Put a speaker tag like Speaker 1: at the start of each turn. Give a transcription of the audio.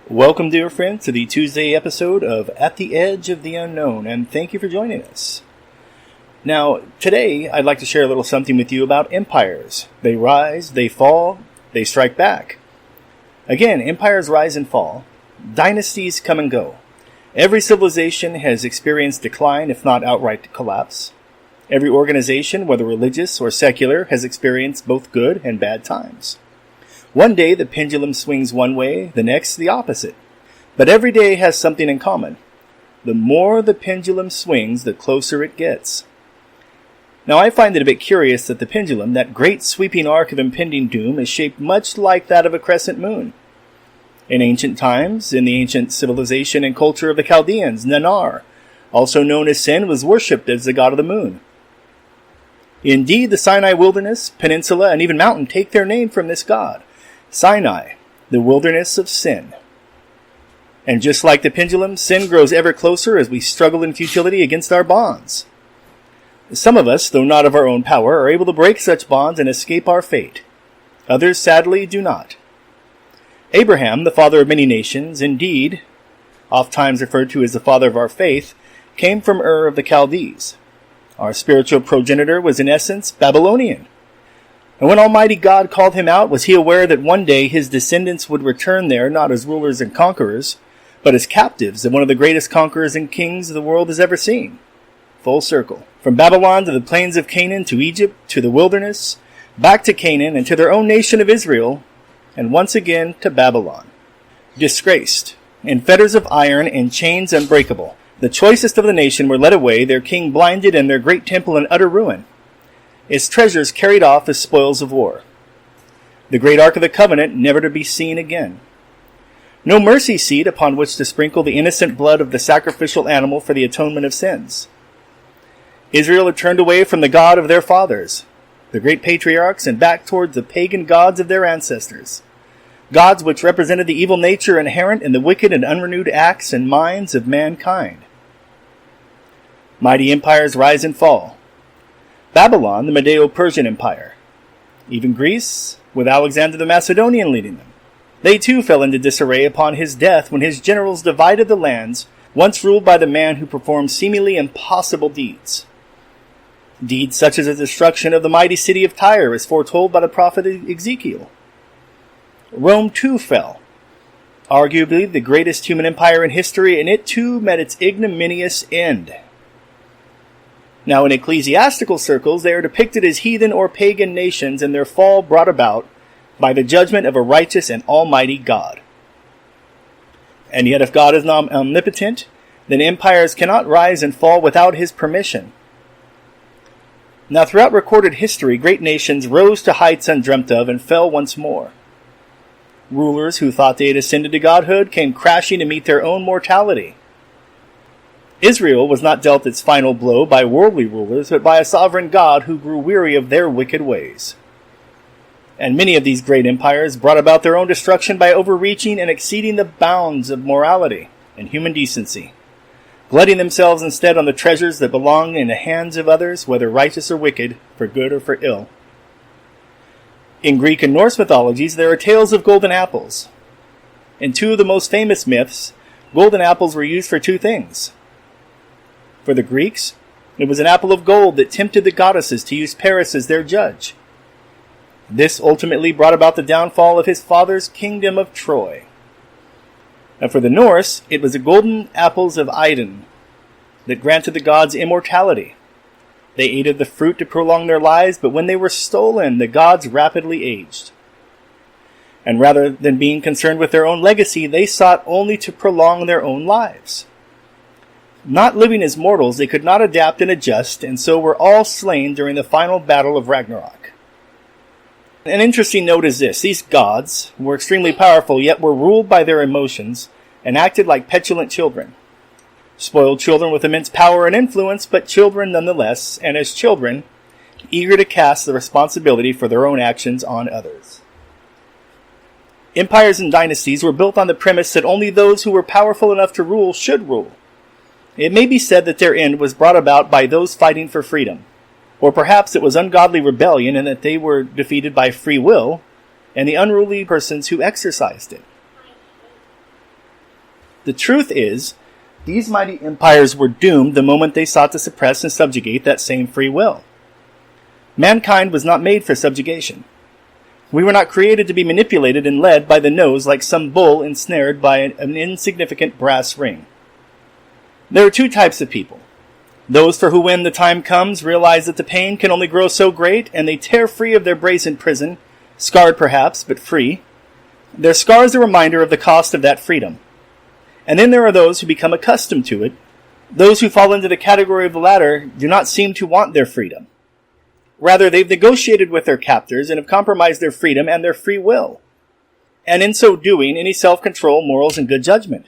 Speaker 1: Welcome, dear friends, to the Tuesday episode of At the Edge of the Unknown, and thank you for joining us. Now, today I'd like to share a little something with you about empires. They rise, they fall, they strike back. Again, empires rise and fall. Dynasties come and go. Every civilization has experienced decline, if not outright collapse. Every organization, whether religious or secular, has experienced both good and bad times. One day the pendulum swings one way, the next the opposite. But every day has something in common. The more the pendulum swings, the closer it gets. Now I find it a bit curious that the pendulum, that great sweeping arc of impending doom, is shaped much like that of a crescent moon. In ancient times, in the ancient civilization and culture of the Chaldeans, Nanar, also known as Sin, was worshipped as the god of the moon. Indeed, the Sinai wilderness, peninsula, and even mountain take their name from this god. Sinai, the wilderness of sin. And just like the pendulum, sin grows ever closer as we struggle in futility against our bonds. Some of us, though not of our own power, are able to break such bonds and escape our fate. Others, sadly, do not. Abraham, the father of many nations, indeed, oftentimes referred to as the father of our faith, came from Ur of the Chaldees. Our spiritual progenitor was in essence Babylonian. And when Almighty God called him out, was he aware that one day his descendants would return there not as rulers and conquerors, but as captives of one of the greatest conquerors and kings the world has ever seen? Full circle. From Babylon to the plains of Canaan, to Egypt, to the wilderness, back to Canaan and to their own nation of Israel, and once again to Babylon. Disgraced, in fetters of iron and chains unbreakable, the choicest of the nation were led away, their king blinded, and their great temple in utter ruin. Its treasures carried off as spoils of war. The great Ark of the Covenant never to be seen again. No mercy seat upon which to sprinkle the innocent blood of the sacrificial animal for the atonement of sins. Israel had turned away from the God of their fathers, the great patriarchs, and back towards the pagan gods of their ancestors. Gods which represented the evil nature inherent in the wicked and unrenewed acts and minds of mankind. Mighty empires rise and fall. Babylon, the Medo-Persian Empire. Even Greece, with Alexander the Macedonian leading them. They too fell into disarray upon his death when his generals divided the lands once ruled by the man who performed seemingly impossible deeds. Deeds such as the destruction of the mighty city of Tyre as foretold by the prophet Ezekiel. Rome too fell, arguably the greatest human empire in history, and it too met its ignominious end. Now, in ecclesiastical circles, they are depicted as heathen or pagan nations, and their fall brought about by the judgment of a righteous and almighty God. And yet, if God is not omnipotent, then empires cannot rise and fall without his permission. Now, throughout recorded history, great nations rose to heights undreamt of and fell once more. Rulers who thought they had ascended to godhood came crashing to meet their own mortality. Israel was not dealt its final blow by worldly rulers, but by a sovereign God who grew weary of their wicked ways. And many of these great empires brought about their own destruction by overreaching and exceeding the bounds of morality and human decency, glutting themselves instead on the treasures that belong in the hands of others, whether righteous or wicked, for good or for ill. In Greek and Norse mythologies, there are tales of golden apples. In two of the most famous myths, golden apples were used for two things. For the Greeks, it was an apple of gold that tempted the goddesses to use Paris as their judge. This ultimately brought about the downfall of his father's kingdom of Troy. And for the Norse, it was the golden apples of Idun that granted the gods immortality. They ate of the fruit to prolong their lives, but when they were stolen, the gods rapidly aged. And rather than being concerned with their own legacy, they sought only to prolong their own lives. Not living as mortals, they could not adapt and adjust, and so were all slain during the final battle of Ragnarok. An interesting note is this: these gods were extremely powerful, yet were ruled by their emotions and acted like petulant children. Spoiled children with immense power and influence, but children nonetheless, and as children, eager to cast the responsibility for their own actions on others. Empires and dynasties were built on the premise that only those who were powerful enough to rule should rule. It may be said that their end was brought about by those fighting for freedom. Or perhaps it was ungodly rebellion and that they were defeated by free will and the unruly persons who exercised it. The truth is, these mighty empires were doomed the moment they sought to suppress and subjugate that same free will. Mankind was not made for subjugation. We were not created to be manipulated and led by the nose like some bull ensnared by an insignificant brass ring. There are two types of people. Those for whom, when the time comes, realize that the pain can only grow so great, and they tear free of their brazen prison, scarred perhaps, but free. Their scar is a reminder of the cost of that freedom. And then there are those who become accustomed to it. Those who fall into the category of the latter do not seem to want their freedom. Rather, they've negotiated with their captors and have compromised their freedom and their free will, and in so doing, any self-control, morals, and good judgment.